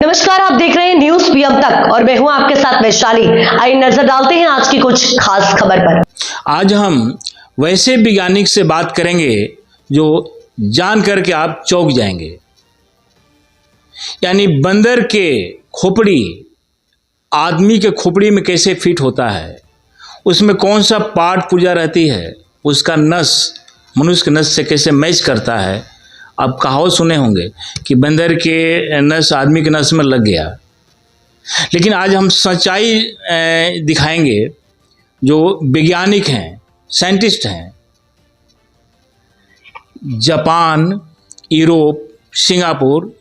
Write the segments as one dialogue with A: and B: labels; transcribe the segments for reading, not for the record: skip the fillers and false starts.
A: नमस्कार, आप देख रहे हैं न्यूज पीएम तक और मैं हूं आपके साथ वैशाली। आइए नजर डालते हैं आज की कुछ खास खबर पर।
B: आज हम वैसे वैज्ञानिक से बात करेंगे जो जान करके आप चौंक जाएंगे। यानी बंदर के खोपड़ी आदमी के खोपड़ी में कैसे फिट होता है, उसमें कौन सा पार्ट पुर्जा रहती है, उसका नस मनुष्य के नस से कैसे मैच करता है। आप कहावत सुने होंगे कि बंदर के नस आदमी के नस में लग गया, लेकिन आज हम सच्चाई दिखाएंगे। जो वैज्ञानिक हैं, साइंटिस्ट हैं, जापान, यूरोप, सिंगापुर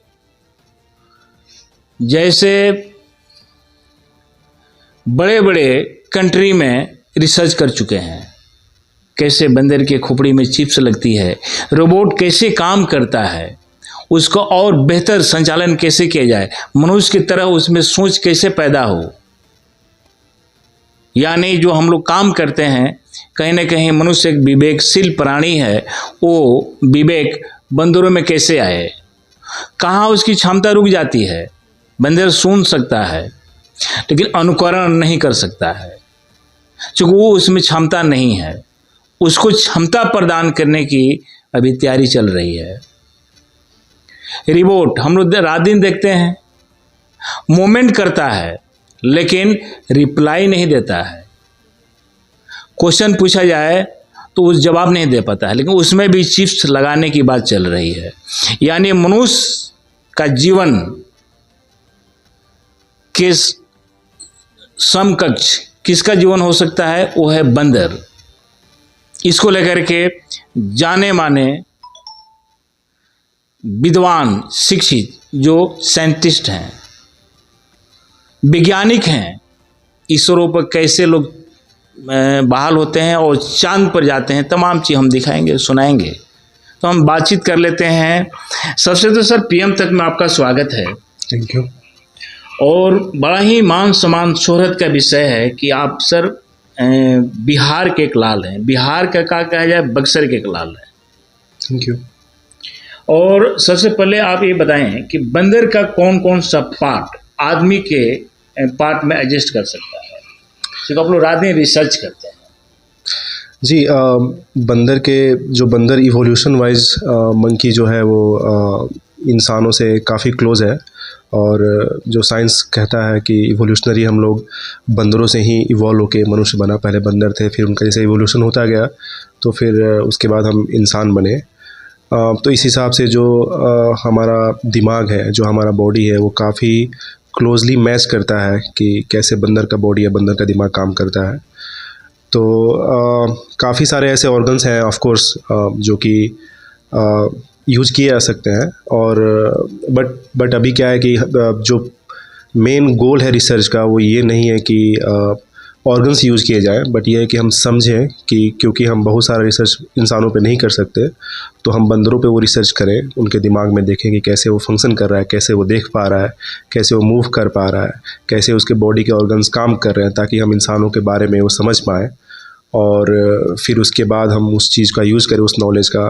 B: जैसे बड़े बड़े कंट्री में रिसर्च कर चुके हैं। कैसे बंदर के खोपड़ी में चिप्स लगती है, रोबोट कैसे काम करता है, उसको और बेहतर संचालन कैसे किया जाए, मनुष्य की तरह उसमें सोच कैसे पैदा हो। यानी जो हम लोग काम करते हैं, कहीं ना कहीं मनुष्य एक विवेकशील प्राणी है, वो विवेक बंदरों में कैसे आए, कहाँ उसकी क्षमता रुक जाती है। बंदर सुन सकता है लेकिन अनुकरण नहीं कर सकता है, क्योंकि वो उसमें क्षमता नहीं है। उसको क्षमता प्रदान करने की अभी तैयारी चल रही है। रिबोट हम लोग रात दिन देखते हैं, मूवमेंट करता है लेकिन रिप्लाई नहीं देता है। क्वेश्चन पूछा जाए तो उस जवाब नहीं दे पाता है, लेकिन उसमें भी चिप्स लगाने की बात चल रही है। यानी मनुष्य का जीवन के समकक्ष किसका जीवन हो सकता है, वो है बंदर। इसको लेकर के जाने माने विद्वान, शिक्षित जो साइंटिस्ट हैं, वैज्ञानिक हैं, ईश्वरों पर कैसे लोग बहाल होते हैं और चांद पर जाते हैं, तमाम चीज़ हम दिखाएंगे, सुनाएंगे। तो हम बातचीत कर लेते हैं। सबसे तो सर पीएम तक में आपका स्वागत है।
C: Thank you.
B: और बड़ा ही मान सम्मान शोहरत का विषय है कि आप सर बिहार के एक लाल हैं। बिहार का कहा जाए बक्सर के एक लाल है।
C: Thank you.
B: और सबसे पहले आप ये बताएं कि बंदर का कौन कौन सा पार्ट आदमी के पार्ट में एडजस्ट कर सकता है, क्योंकि आप लोग रात दिन रिसर्च करते हैं।
C: जी, बंदर के जो बंदर इवोल्यूशन वाइज मंकी जो है वो इंसानों से काफ़ी क्लोज है। और जो साइंस कहता है कि इवोल्यूशनरी हम लोग बंदरों से ही इवॉल्व होके मनुष्य बना। पहले बंदर थे, फिर उनका जैसे इवोल्यूशन होता गया तो फिर उसके बाद हम इंसान बने। तो इस हिसाब से जो हमारा दिमाग है, जो हमारा बॉडी है, वो काफ़ी क्लोजली मैच करता है कि कैसे बंदर का बॉडी या बंदर का दिमाग काम करता है। तो काफ़ी सारे ऐसे ऑर्गन्स हैं ऑफ कोर्स जो कि यूज़ किए जा सकते हैं। और बट अभी क्या है कि जो मेन गोल है रिसर्च का वो ये नहीं है कि ऑर्गन्स यूज़ किए जाएं, बट ये है कि हम समझें कि क्योंकि हम बहुत सारा रिसर्च इंसानों पे नहीं कर सकते, तो हम बंदरों पे वो रिसर्च करें, उनके दिमाग में देखें कि कैसे वो फंक्शन कर रहा है, कैसे वो देख पा रहा है, कैसे वो मूव कर पा रहा है, कैसे उसके बॉडी के ऑर्गन्स काम कर रहे हैं, ताकि हम इंसानों के बारे में वो समझ पाएँ। और फिर उसके बाद हम उस चीज़ का यूज़ करें, उस नॉलेज का,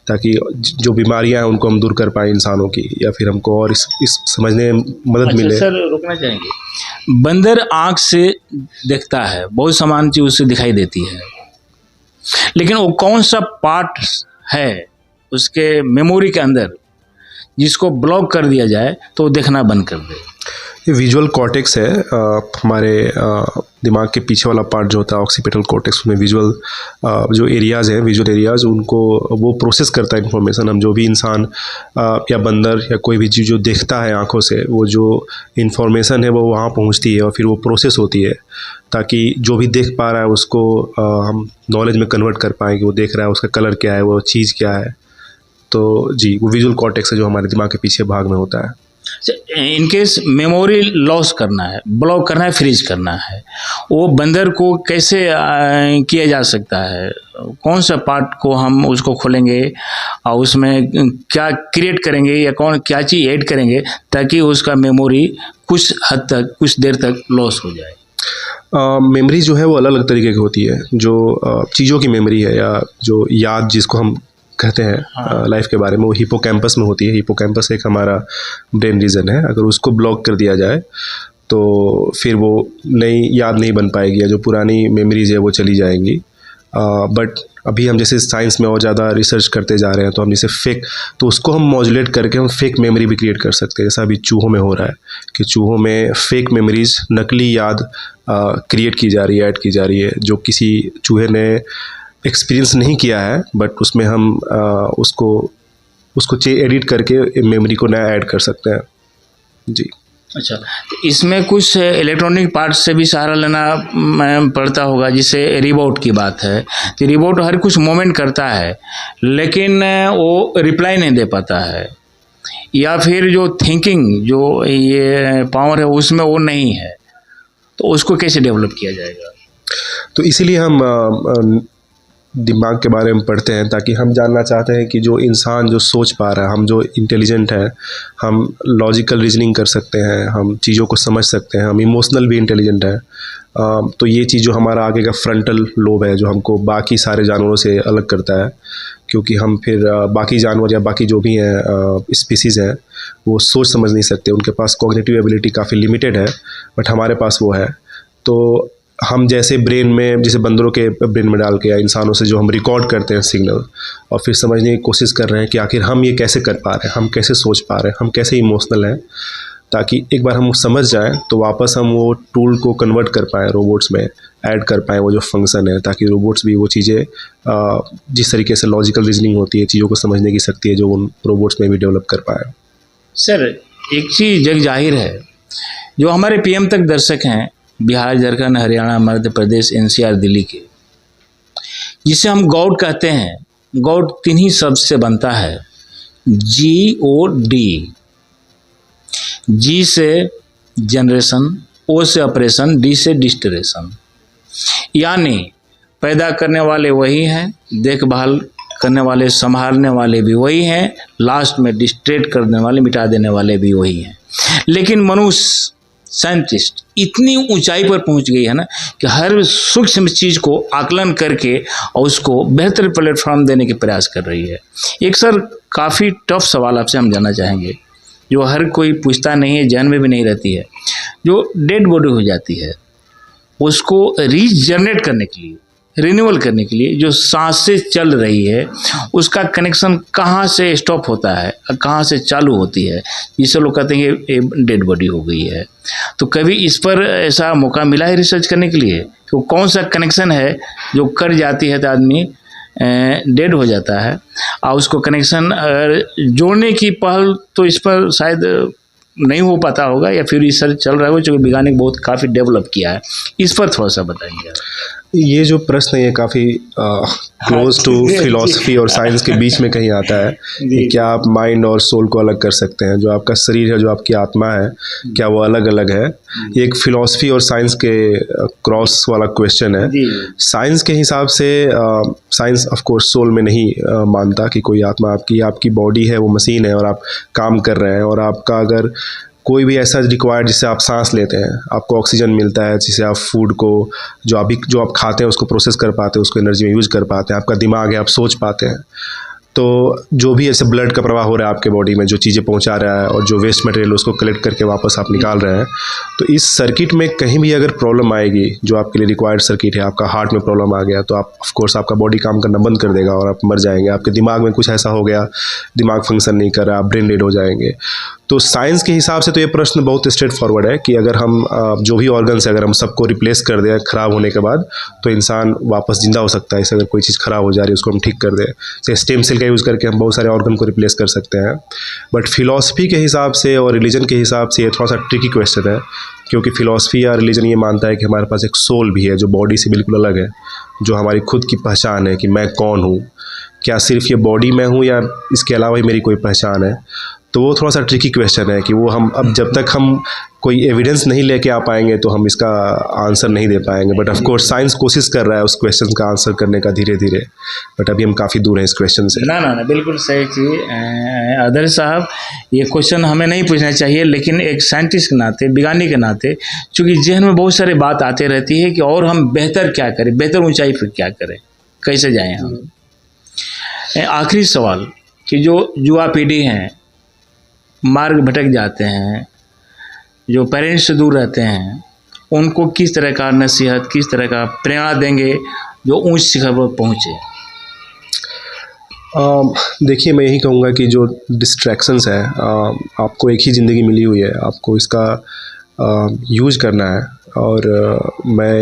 C: ताकि जो बीमारियां हैं उनको हम दूर कर पाएँ इंसानों की, या फिर हमको और इस समझने में मदद मिले।
B: सर रुकना चाहेंगे। बंदर आँख से देखता है, बहुत समान चीज़ उससे दिखाई देती है, लेकिन वो कौन सा पार्ट है उसके मेमोरी के अंदर जिसको ब्लॉक कर दिया जाए तो वो देखना बंद कर दे।
C: ये विजुअल कॉर्टेक्स है, हमारे दिमाग के पीछे वाला पार्ट जो होता है ऑक्सीपिटल कॉर्टेक्स, में विजुअल जो एरियाज़ हैं, विजुअल एरियाज़, उनको वो प्रोसेस करता है इन्फॉर्मेशन। हम जो भी इंसान या बंदर या कोई भी चीज़ जो देखता है आँखों से, वो जो इन्फॉर्मेशन है वो वहाँ पहुँचती है और फिर वो प्रोसेस होती है, ताकि जो भी देख पा रहा है उसको हम नॉलेज में कन्वर्ट कर पाएँ कि वो देख रहा है, उसका कलर क्या है, वो चीज़ क्या है। तो जी, वो विजुअल कॉर्टेक्स है जो हमारे दिमाग के पीछे भाग में होता है।
B: इनकेस मेमोरी लॉस करना है, ब्लॉक करना है, फ्रीज करना है, वो बंदर को कैसे किया जा सकता है? कौन सा पार्ट को हम उसको खोलेंगे और उसमें क्या क्रिएट करेंगे या क्या चीज़ ऐड करेंगे ताकि उसका मेमोरी कुछ हद तक, कुछ देर तक लॉस हो जाए?
C: मेमोरी जो है वो अलग अलग तरीके की होती है। जो चीज़ों की मेमोरी है या जो याद जिसको हम कहते हैं लाइफ के बारे में, वो हिपोकैम्पस में होती है। हिपोकैम्पस एक हमारा ब्रेन रीजन है, अगर उसको ब्लॉक कर दिया जाए तो फिर वो नई याद नहीं बन पाएगी, या जो पुरानी मेमोरीज है वो चली जाएंगी। बट अभी हम जैसे साइंस में और ज़्यादा रिसर्च करते जा रहे हैं, तो हम जैसे फेक, तो उसको हम मॉड्यूलेट करके हम फेक मेमोरी भी क्रिएट कर सकते हैं। जैसा अभी चूहों में हो रहा है कि चूहों में फेक मेमोरीज, नकली याद क्रिएट की जा रही है, ऐड की जा रही है, जो किसी चूहे ने एक्सपीरियंस नहीं किया है, बट उसमें हम उसको एडिट करके मेमोरी को नया ऐड कर सकते हैं। जी।
B: अच्छा, तो इसमें कुछ इलेक्ट्रॉनिक पार्ट से भी सहारा लेना पड़ता होगा, जिससे रिबोट की बात है कि रिबोट हर कुछ मोमेंट करता है लेकिन वो रिप्लाई नहीं दे पाता है, या फिर जो थिंकिंग, जो ये पावर है उसमें वो नहीं है, तो उसको कैसे डेवलप किया जाएगा?
C: तो इसीलिए हम दिमाग के बारे में पढ़ते हैं, ताकि हम जानना चाहते हैं कि जो इंसान जो सोच पा रहा है, हम जो इंटेलिजेंट है, हम लॉजिकल रीजनिंग कर सकते हैं, हम चीज़ों को समझ सकते हैं, हम इमोशनल भी इंटेलिजेंट है। तो ये चीज़ जो हमारा आगे का फ्रंटल लोब है, जो हमको बाकी सारे जानवरों से अलग करता है, क्योंकि हम फिर बाकी जानवर या बाकी जो भी हैं स्पीसीज़ हैं, वो सोच समझ नहीं सकते, उनके पास कॉग्निटिव एबिलिटी काफ़ी लिमिटेड है, बट हमारे पास वो है। तो हम जैसे ब्रेन में, जैसे बंदरों के ब्रेन में डाल के या इंसानों से जो हम रिकॉर्ड करते हैं सिग्नल, और फिर समझने की कोशिश कर रहे हैं कि आखिर हम ये कैसे कर पा रहे हैं, हम कैसे सोच पा रहे हैं, हम कैसे इमोशनल हैं, ताकि एक बार हम समझ जाएं तो वापस हम वो टूल को कन्वर्ट कर पाएँ रोबोट्स में, ऐड कर पाएँ वो जो फंक्शन है, ताकि रोबोट्स भी वो चीज़ें जिस तरीके से लॉजिकल रीजनिंग होती है, चीज़ों को समझने की शक्ति है, जो उन रोबोट्स में भी डेवलप कर पाएँ।
B: सर, एक चीज़ जग जाहिर है, जो हमारे PM तक दर्शक हैं बिहार, झारखंड, हरियाणा, मध्य प्रदेश, NCR, दिल्ली के, जिसे हम गॉड कहते हैं, गॉड 3 ही शब्द से बनता है, GOD। G से जनरेशन, O से ऑपरेशन, D से डिस्टरेशन। यानी पैदा करने वाले वही हैं, देखभाल करने वाले, संभालने वाले भी वही हैं, लास्ट में डिस्ट्रेट करने वाले, मिटा देने वाले भी वही हैं। लेकिन मनुष्य, साइंटिस्ट इतनी ऊंचाई पर पहुंच गई है ना कि हर सूक्ष्म चीज़ को आकलन करके और उसको बेहतर प्लेटफॉर्म देने के प्रयास कर रही है। एक सर काफ़ी टफ सवाल आपसे हम जानना चाहेंगे, जो हर कोई पूछता नहीं है, जहन में भी नहीं रहती है। जो डेड बॉडी हो जाती है उसको रीजनरेट करने के लिए, रिन्यूअल करने के लिए जो सांसें चल रही है, उसका कनेक्शन कहाँ से स्टॉप होता है, कहाँ से चालू होती है, जिसे लोग कहते हैं कि डेड बॉडी हो गई है। तो कभी इस पर ऐसा मौका मिला है रिसर्च करने के लिए कि कौन सा कनेक्शन है जो कट जाती है तो आदमी डेड हो जाता है, और उसको कनेक्शन जोड़ने की पहल तो इस पर शायद नहीं हो पाता होगा, या फिर रिसर्च चल रहा है जो वैज्ञानिक बहुत काफ़ी डेवलप किया है, इस पर थोड़ा सा बताएंगे।
C: ये जो प्रश्न है ये काफ़ी क्लोज टू फिलॉसफी और साइंस के बीच में कहीं आता है कि क्या आप माइंड और सोल को अलग कर सकते हैं, जो आपका शरीर है, जो आपकी आत्मा है, क्या वो अलग अलग है। ये एक फिलॉसफी और साइंस के क्रॉस वाला क्वेश्चन है। साइंस के हिसाब से साइंस ऑफ कोर्स सोल में नहीं मानता कि कोई आत्मा, आपकी बॉडी है वो मशीन है और आप काम कर रहे हैं, और आपका अगर कोई भी ऐसा रिक्वायर्ड जिससे आप सांस लेते हैं, आपको ऑक्सीजन मिलता है, जिससे आप फूड को जो आप खाते हैं उसको प्रोसेस कर पाते हैं, उसको एनर्जी में यूज़ कर पाते हैं, आपका दिमाग है, आप सोच पाते हैं। तो जो भी ऐसे ब्लड का प्रवाह हो रहा है आपके बॉडी में, जो चीज़ें पहुंचा रहा है और जो वेस्ट मटेरियल उसको कलेक्ट करके वापस आप निकाल रहे हैं, तो इस सर्किट में कहीं भी अगर प्रॉब्लम आएगी, जो आपके लिए रिक्वायर्ड सर्किट है, आपका हार्ट में प्रॉब्लम आ गया तो आप ऑफ कोर्स आपका बॉडी काम करना बंद कर देगा और आप मर जाएंगे। आपके दिमाग में कुछ ऐसा हो गया, दिमाग फंक्शन नहीं कर रहा, आप ब्रेन डेड हो जाएंगे। तो साइंस के हिसाब से तो ये प्रश्न बहुत स्ट्रेट फॉरवर्ड है कि अगर हम जो भी ऑर्गन्स है, अगर हम सबको रिप्लेस कर दें ख़राब होने के बाद, तो इंसान वापस जिंदा हो सकता है। इससे अगर कोई चीज़ ख़राब हो जा रही है उसको हम ठीक कर दें, जैसे स्टेम सेल का यूज़ करके हम बहुत सारे ऑर्गन को रिप्लेस कर सकते हैं। बट फिलॉसफी के हिसाब से और रिलीजन के हिसाब से ये थोड़ा सा ट्रिकी क्वेश्चन है, क्योंकि फिलॉसफी या रिलीजन ये मानता है कि हमारे पास एक सोल भी है जो बॉडी से बिल्कुल अलग है, जो हमारी खुद की पहचान है कि मैं कौन हूँ, क्या सिर्फ ये बॉडी में हूँ या इसके अलावा ही मेरी कोई पहचान है। तो वो थोड़ा सा ट्रिकी क्वेश्चन है कि वो हम अब जब तक हम कोई एविडेंस नहीं लेके आ पाएंगे तो हम इसका आंसर नहीं दे पाएंगे। बट ऑफ कोर्स साइंस कोशिश कर रहा है उस क्वेश्चन का आंसर करने का धीरे धीरे, बट अभी हम काफ़ी दूर हैं इस क्वेश्चन से।
B: ना बिल्कुल सही चीज़ आदर्श साहब, ये क्वेश्चन हमें नहीं पूछना चाहिए, लेकिन एक साइंटिस्ट के नाते, वैज्ञानिक के नाते, चूँकि जहन में बहुत सारी बात आते रहती है कि और हम बेहतर क्या करें, बेहतर ऊँचाई पर क्या करें, कैसे जाएँ हम। आखिरी सवाल कि जो युवा पीढ़ी हैं मार्ग भटक जाते हैं, जो पेरेंट्स से दूर रहते हैं, उनको किस तरह का नसीहत, किस तरह का प्रेरणा देंगे जो ऊंच शिखर पर पहुँचे?
C: देखिए, मैं यही कहूँगा कि जो डिस्ट्रैक्शंस है, आपको एक ही ज़िंदगी मिली हुई है, आपको इसका यूज़ करना है। और मैं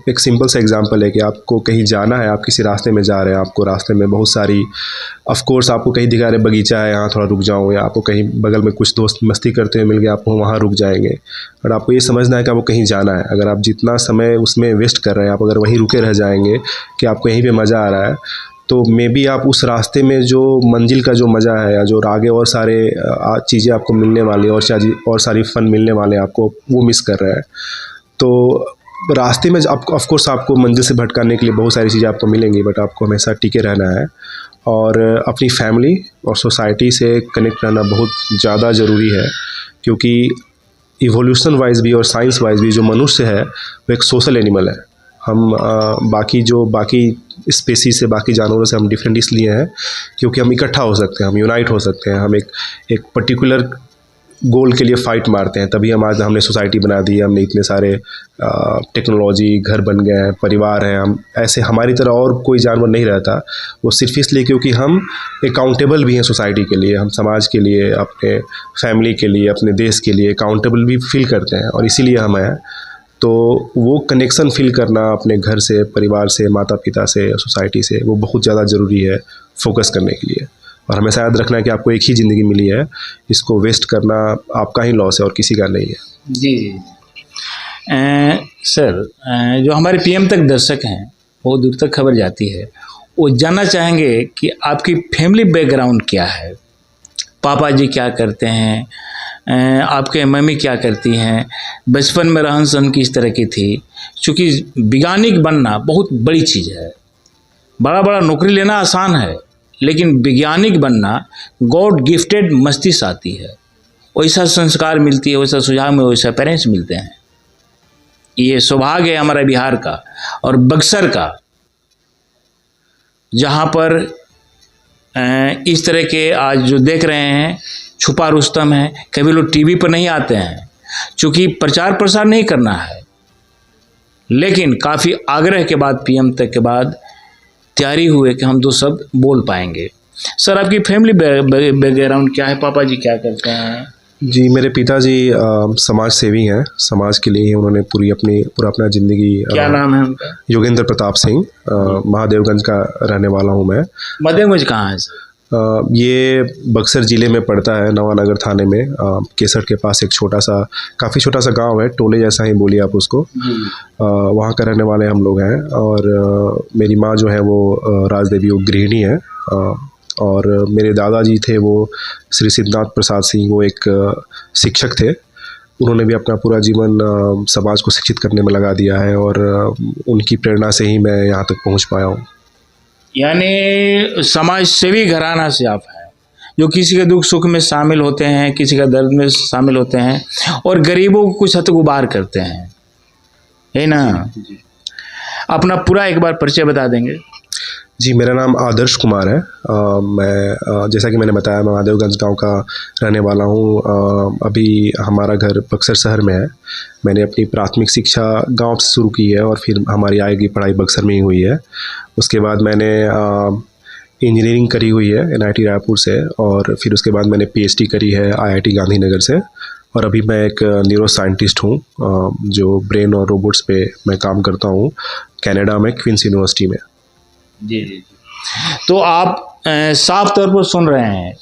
C: एक सिंपल सा एग्जांपल है कि आपको कहीं जाना है, आप किसी रास्ते में जा रहे हैं, आपको रास्ते में बहुत सारी, ऑफ कोर्स आपको कहीं दिखा रहे बगीचा है, यहाँ थोड़ा रुक जाऊँ, या आपको कहीं बगल में कुछ दोस्त मस्ती करते हुए मिल गए, आप वहाँ रुक जाएंगे। और आपको ये समझना है कि आपको कहीं जाना है। अगर आप जितना समय उसमें वेस्ट कर रहे हैं, आप अगर वहीं रुके रह जाएंगे कि आपको यहीं पर मज़ा आ रहा है, तो मे बी आप उस रास्ते में जो मंजिल का जो मज़ा है, या जो आगे और सारे चीज़ें आपको मिलने वाली और सारी फ़न मिलने वाले आपको, वो मिस कर रहे हैं। तो रास्ते में आपको, ऑफ कोर्स आपको मंजिल से भटकाने के लिए बहुत सारी चीज़ें आपको मिलेंगी, बट आपको हमेशा टिके रहना है और अपनी फैमिली और सोसाइटी से कनेक्ट रहना बहुत ज़्यादा ज़रूरी है। क्योंकि इवोल्यूशन वाइज भी और साइंस वाइज भी जो मनुष्य है वो एक सोशल एनिमल है। हम बाकी स्पेसीज से, बाकी जानवरों से हम डिफरेंट इसलिए हैं क्योंकि हम इकट्ठा हो सकते हैं, हम यूनाइट हो सकते हैं, हम एक पर्टिकुलर गोल के लिए फ़ाइट मारते हैं। तभी हमने सोसाइटी बना दी, हमने इतने सारे टेक्नोलॉजी, घर बन गए हैं, परिवार हैं। हम ऐसे, हमारी तरह और कोई जानवर नहीं रहता। वो सिर्फ इसलिए क्योंकि हम अकाउंटेबल भी हैं सोसाइटी के लिए, हम समाज के लिए, अपने फैमिली के लिए, अपने देश के लिए अकाउंटेबल भी फील करते हैं, और इसीलिए हम हैं। तो वो कनेक्शन फील करना अपने घर से, परिवार से, माता पिता से, सोसाइटी से, वो बहुत ज़्यादा ज़रूरी है फोकस करने के लिए। और हमेशा याद रखना है कि आपको एक ही ज़िंदगी मिली है, इसको वेस्ट करना आपका ही लॉस है और किसी का नहीं है।
B: जी जी। सर, जो हमारे पीएम तक दर्शक हैं, बहुत दूर तक खबर जाती है, वो जानना चाहेंगे कि आपकी फैमिली बैकग्राउंड क्या है, पापा जी क्या करते हैं, आपके मम्मी क्या करती हैं, बचपन में रहन सहन किस तरह की थी। क्योंकि वैज्ञानिक बनना बहुत बड़ी चीज़ है, बड़ा बड़ा नौकरी लेना आसान है, लेकिन वैज्ञानिक बनना गॉड गिफ्टेड मस्तिष्क आती है, वैसा संस्कार मिलती है, वैसा सुझाव में वैसा पेरेंट्स मिलते हैं। ये सौभाग्य है हमारा बिहार का और बक्सर का, जहाँ पर इस तरह के आज जो देख रहे हैं छुपा रुस्तम है। कभी लोग टीवी पर नहीं आते हैं क्योंकि प्रचार प्रसार नहीं करना है, लेकिन काफ़ी आग्रह के बाद पीएम तक के बाद तैयारी हुए कि हम दो शब्द बोल पाएंगे। सर, आपकी फैमिली बैकग्राउंड क्या है, पापा जी क्या करते हैं?
C: जी, मेरे पिताजी समाज सेवी हैं, समाज के लिए उन्होंने पूरा अपना ज़िंदगी।
B: क्या नाम है उनका?
C: योगेंद्र प्रताप सिंह। महादेवगंज का रहने वाला हूँ मैं।
B: महादेवगंज कहाँ है सर?
C: ये बक्सर ज़िले में पड़ता है, नवानगर थाने में, केसर के पास एक काफ़ी छोटा सा गांव है, टोले जैसा ही बोलिए आप उसको। वहाँ का रहने वाले हम लोग हैं। और मेरी माँ जो है वो राजदेवी, वो गृहिणी है। और मेरे दादाजी थे वो श्री सिद्धनाथ प्रसाद सिंह, वो एक शिक्षक थे। उन्होंने भी अपना पूरा जीवन समाज को शिक्षित करने में लगा दिया है, और उनकी प्रेरणा से ही मैं यहाँ तक पहुँच पाया हूँ।
B: यानी समाज सेवी घराना से आप हैं, जो किसी के दुख सुख में शामिल होते हैं, किसी का दर्द में शामिल होते हैं, और गरीबों को कुछ हद तक उबार करते हैं, है ना? अपना पूरा एक बार परिचय बता देंगे?
C: जी, मेरा नाम आदर्श कुमार है। मैं जैसा कि मैंने बताया, मैं महादेवगंज गांव का रहने वाला हूं। अभी हमारा घर बक्सर शहर में है। मैंने अपनी प्राथमिक शिक्षा गांव से शुरू की है, और फिर हमारी आगे की पढ़ाई बक्सर में ही हुई है। उसके बाद मैंने इंजीनियरिंग करी हुई है NIT रायपुर से, और फिर उसके बाद मैंने PhD करी है IIT गांधीनगर से। और अभी मैं एक न्यूरो साइंटिस्ट हूँ, जो ब्रेन और रोबोट्स पे मैं काम करता हूँ कनाडा में, क्वींस यूनिवर्सिटी में।
B: जी जी। तो आप साफ तौर पर सुन रहे हैं,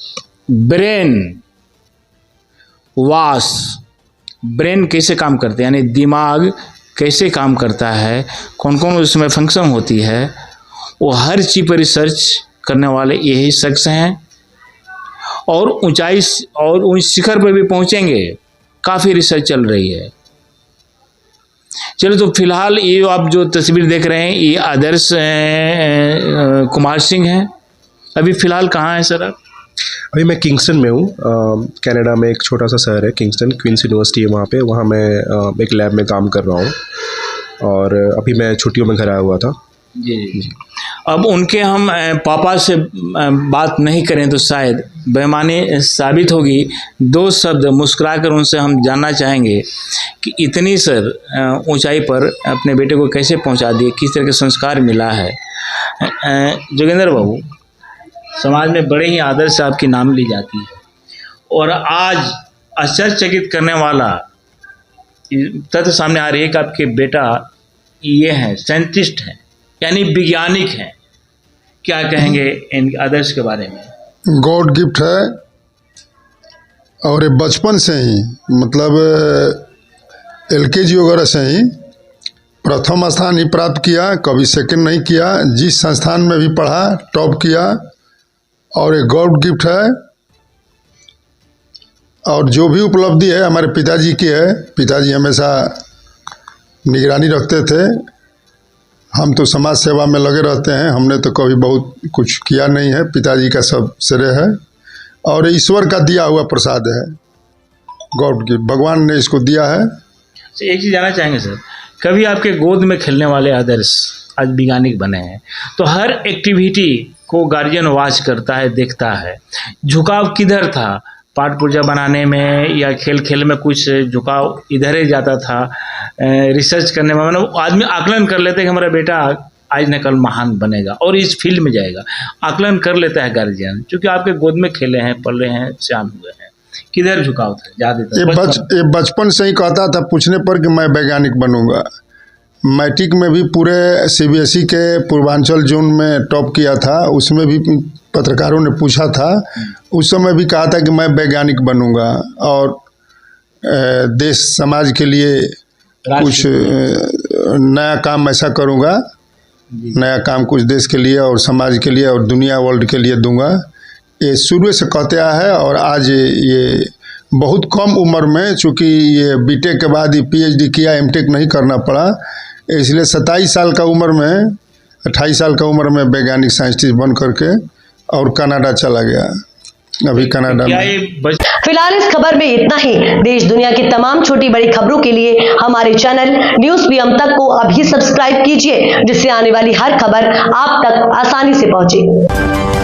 B: ब्रेन कैसे काम करते हैं, यानी दिमाग कैसे काम करता है, कौन कौन उसमें फंक्शन होती है, वो हर चीज़ पर रिसर्च करने वाले यही शख्स हैं। और ऊंचाई और ऊंच शिखर पर भी पहुंचेंगे, काफ़ी रिसर्च चल रही है। चलो, तो फिलहाल ये आप जो तस्वीर देख रहे हैं, ये आदर्श कुमार सिंह हैं। अभी फ़िलहाल कहाँ हैं सर आप?
C: अभी मैं किंगस्टन में हूँ। कनाडा में एक छोटा सा शहर है किंगस्टन, क्वींस यूनिवर्सिटी है वहाँ पे। वहाँ मैं एक लैब में काम कर रहा हूँ, और अभी मैं छुट्टियों में घर आया हुआ था।
B: जी जी। अब उनके हम पापा से बात नहीं करें तो शायद बेईमानी साबित होगी। दो शब्द मुस्कुरा कर उनसे हम जानना चाहेंगे कि इतनी सर ऊंचाई पर अपने बेटे को कैसे पहुंचा दिए, किस तरह के संस्कार मिला है। जोगेंद्र बाबू, समाज में बड़े ही आदर से आपकी नाम ली जाती है और आज आश्चर्यचकित करने वाला तथ्य सामने आ रही है कि आपके बेटा ये हैं, साइंटिस्ट हैं, यानी वैज्ञानिक हैं। क्या कहेंगे इन आदर्श के बारे में?
D: गॉड गिफ्ट है और ये बचपन से ही मतलब LKG वगैरह से ही प्रथम स्थान ही प्राप्त किया, कभी सेकंड नहीं किया। जिस संस्थान में भी पढ़ा टॉप किया और ये गॉड गिफ्ट है। और जो भी उपलब्धि है हमारे पिताजी की है। पिताजी हमेशा निगरानी रखते थे। हम तो समाज सेवा में लगे रहते हैं, हमने तो कभी बहुत कुछ किया नहीं है। पिताजी का सब श्रेय है और ईश्वर का दिया हुआ प्रसाद है, गॉड गिफ्ट, भगवान ने इसको दिया है।
B: एक चीज़ जानना चाहेंगे सर, कभी आपके गोद में खेलने वाले आदर्श आज वैज्ञानिक बने हैं तो हर एक्टिविटी को गार्जियन वॉच करता है, देखता है। झुकाव किधर था? पाठ पुर्जा बनाने में या खेल खेल में कुछ झुकाव इधर ही जाता था? रिसर्च करने में मतलब आदमी आकलन कर लेते हैं कि हमारा बेटा आज न कल महान बनेगा और इस फील्ड में जाएगा, आकलन कर लेता है गार्जियन, क्योंकि आपके गोद में खेले हैं, पल रहे हैं, सियान हुए हैं। किधर झुकाव था ज़्यादातर?
D: ये बचपन से ही कहता था पूछने पर कि मैं वैज्ञानिक बनूंगा। मैट्रिक में भी पूरे CBSE के पूर्वांचल जोन में टॉप किया था। उसमें भी पत्रकारों ने पूछा था, उस समय भी कहा था कि मैं वैज्ञानिक बनूंगा और देश समाज के लिए कुछ नया काम ऐसा करूंगा, नया काम कुछ देश के लिए और समाज के लिए और दुनिया वर्ल्ड के लिए दूंगा। ये शुरू से कहते आया है और आज ये बहुत कम उम्र में, चूँकि ये BTech के बाद ही PhD किया, MTech नहीं करना पड़ा, इसलिए 27 साल का उम्र में, 28 साल का उम्र में वैज्ञानिक साइंटिस्ट बन करके और कनाडा चला गया। अभी कनाडा में।
A: फिलहाल इस खबर में इतना ही। देश दुनिया की तमाम छोटी बड़ी खबरों के लिए हमारे चैनल न्यूज़ PM तक को अभी सब्सक्राइब कीजिए, जिससे आने वाली हर खबर आप तक आसानी से पहुंचे।